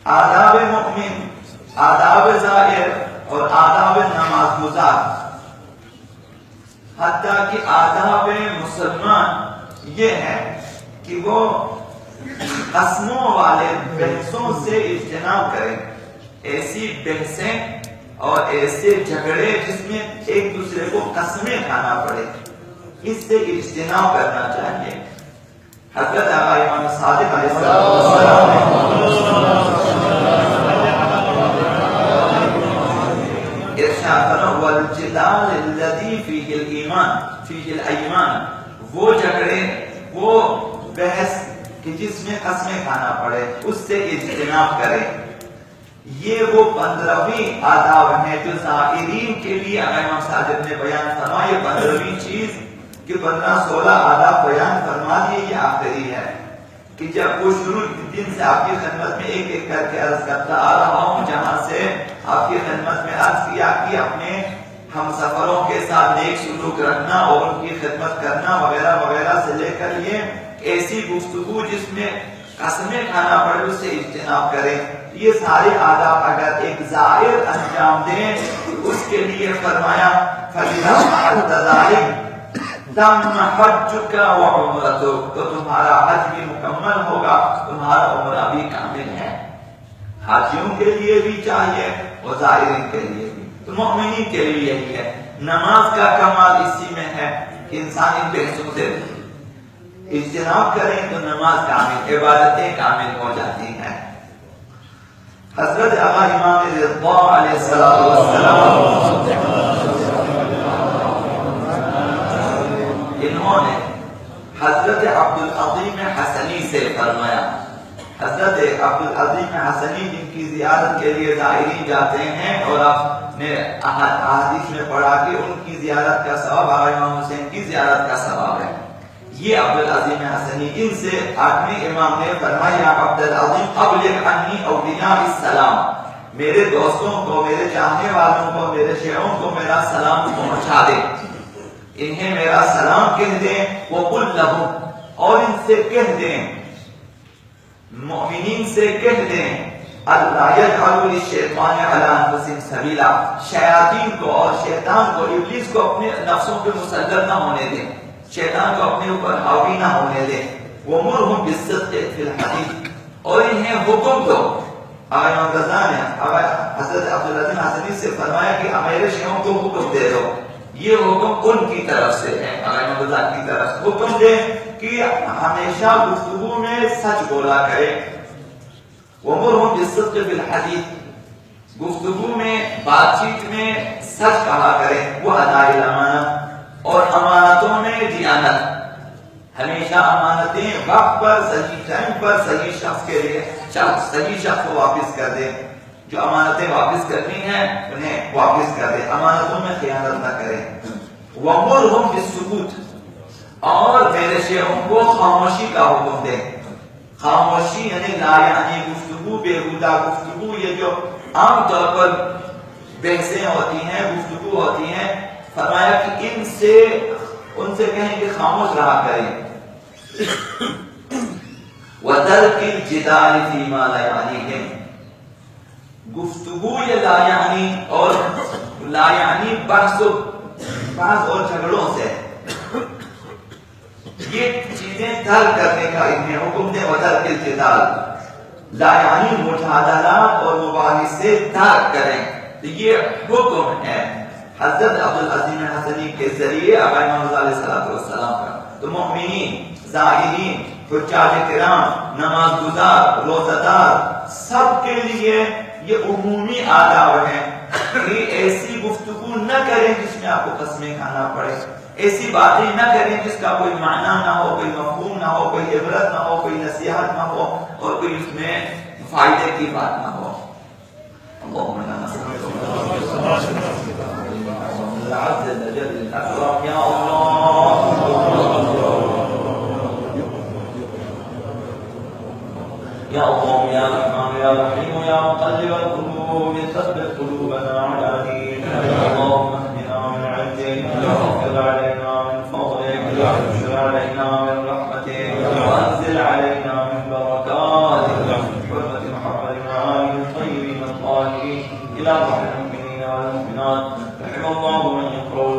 آداب مؤمن، آداب زائر اور آداب نماز گزار، حتیٰ کہ آداب مسلمان یہ ہے کہ وہ قسموں والے بحثوں سے اجتناب کریں، ایسی بحثیں اور ایسے جھگڑے جس میں ایک دوسرے کو قسمیں کھانا پڑے، اس سے اجتناب کرنا چاہیے۔ حضرت آقا امام صادق علیہ السلام ارشاد فرمایا والجدال الذی فیہ الایمان فیہ الایمان، وہ جھگڑے، وہ بحث کہ جس میں قسمیں کھانا پڑے، اس سے اجتناب کریں۔ یہ وہ 15ویں آداب ہیں جو زائرین کے لیے امام صادق نے بیان فرمایا۔ یہ 15ویں چیز کہ 15-16 آداب بیان فرما دیے، یہ آخری ہے کہ جب وہ شروع دن سے آپ کی خدمت میں ایک ایک کر کے عرض کرتا آ رہا ہوں، جہاں سے آپ کی خدمت میں عرض کیا کہ اپنے ہم سفروں کے ساتھ نیک سلوک رکھنا اور ان کی خدمت کرنا وغیرہ وغیرہ سے لے کر یہ ایسی گفتگو جس میں قسمیں کھانا پڑے اس سے اجتناب کریں۔ یہ سارے آداب اگر ایک زائر انجام دیں اس کے لیے فرمایا فَإِذَا فَعَلْتَ ذَلِكَ تَمَّ حَجُّكَ وَعُمْرَتُكَ، تو تمہارا حج بھی مکمل ہوگا، تمہارا عمرہ بھی کامل ہے۔ حاجیوں کے لیے بھی چاہیے اور زائرین کے لیے بھی، تو مومنین کے لیے یہی ہے۔ نماز کا کمال اسی میں ہے کہ انسان ان بحثوں سے اجتناب کریں تو نماز کامل، عبادتیں کامل ہو جاتی ہیں۔ حضرت آقا امام رضا علیہ السلام انہوں نے حضرت عبدالعظیم حسنی سے فرمایا، حضرت عبدالعظیم حسنی جن کی زیارت کے لیے زائرین جاتے ہیں اور آپ نے احادیث میں پڑھا کہ ان کی زیارت کا ثواب آقا امام حسین کی زیارت کا ثواب ہے، یہ عبدالعظیم حسنی، ان سے 8ویں امام نے فرمایا عبدالعظیم ابلغ عنی اولیاء السلام، میرے دوستوں کو، میرے چاہنے والوں کو، میرے شیعوں کو میرا سلام پہنچا دے، انہیں میرا سلام کہہ دیں، وقل لہم، اور ان سے کہہ دیں، مومنین سے کہہ دیں اللہ یجعلوا للشیطان علی انفسہم سبیلا، شیاطین کو اور شیطان کو، ابلیس کو اپنے نفسوں پہ مسلط نہ ہونے دیں، شیطان کو اپنے اوپر حاوی نہ ہونے دیں۔ وَمُرْهُمْ بِالصِّدْقِ فِي الْحَدِيثِ، اور انہیں حکم دو، امام رضا نے حضرت عبدالعظیم حسنی سے فرمایا کہ میرے شیعوں کو حکم دے دو، یہ حکم ان کی طرف سے ہے، امام رضا کی طرف حکم دے کہ ہمیشہ گفتگو میں سچ بولا کرے۔ وَمُرْهُمْ بِالصِّدْقِ فِي الْحَدِيثِ، گفتگو میں، بات چیت میں سچ کہا کرے، وہ ادائے الامانہ، اور امانتوں میں دیانت، ہمیشہ امانتیں وقت پر، صحیح ٹائم پر، صحیح شخص کے لیے صحیح شخص کو واپس کر دے، جو امانتیں واپس کرنی ہیں انہیں واپس کر دے، امانتوں میں خیانت نہ کرے۔ وَمُرْهُمْ بِالسُّكُوتِ، اور میرے شیعوں کو خاموشی کا حکم دے، خاموشی یعنی لا یعنی گفتگو، بیہودہ گفتگو، یہ جو عام طور پر بحثیں ہوتی ہیں، گفتگو ہوتی ہیں، فرمایا کہ ان سے کہیں کہ خاموش رہا کریں۔ وَتَرْكِ الْجِدَالِ فِي مَا لَا يَعْنِيهِمْ، گفتگو یا لا یعنی اور لا یعنی بحث اور جھگڑوں سے یہ چیزیں ترک کرنے کا انہیں حکم دے۔ وَتَرْكِ الْجِدَالِ، لا یعنی مجادلات اور مباحثے ترک کریں، تو یہ حکم ہے حضرت عبدالعظیم حسنی کے ذریعے آقا امام رضا علیہ السلام کا۔ تو مومنین، زائرین، حجاج کرام، نماز گزار، روزہ دار، سب کے لیے یہ عمومی آداب ہیں کہ ایسی گفتگو نہ کریں جس میں آپ کو قسمیں کھانا پڑے، ایسی باتیں نہ کریں جس کا کوئی معنی نہ ہو، کوئی مفہوم نہ ہو، کوئی عبرت نہ ہو، کوئی نصیحت نہ ہو اور کوئی اس میں فائدے کی بات نہ ہو۔ اللہم لا عز جل الاکرم یا اللہ یا اللہ یا رحمان یا رحیم یا مقلب القلوب ثبت قلوبنا علی دینک، اللہم اهدنا من عندک، واغفر علینا من فضلک، وانشر علینا من رحمتک، وانزل علینا من برکاتک، بحرمة محمد الطيبين الطاهرين إلى روح المؤمنين والمؤمنات. رحم الله من يقرأ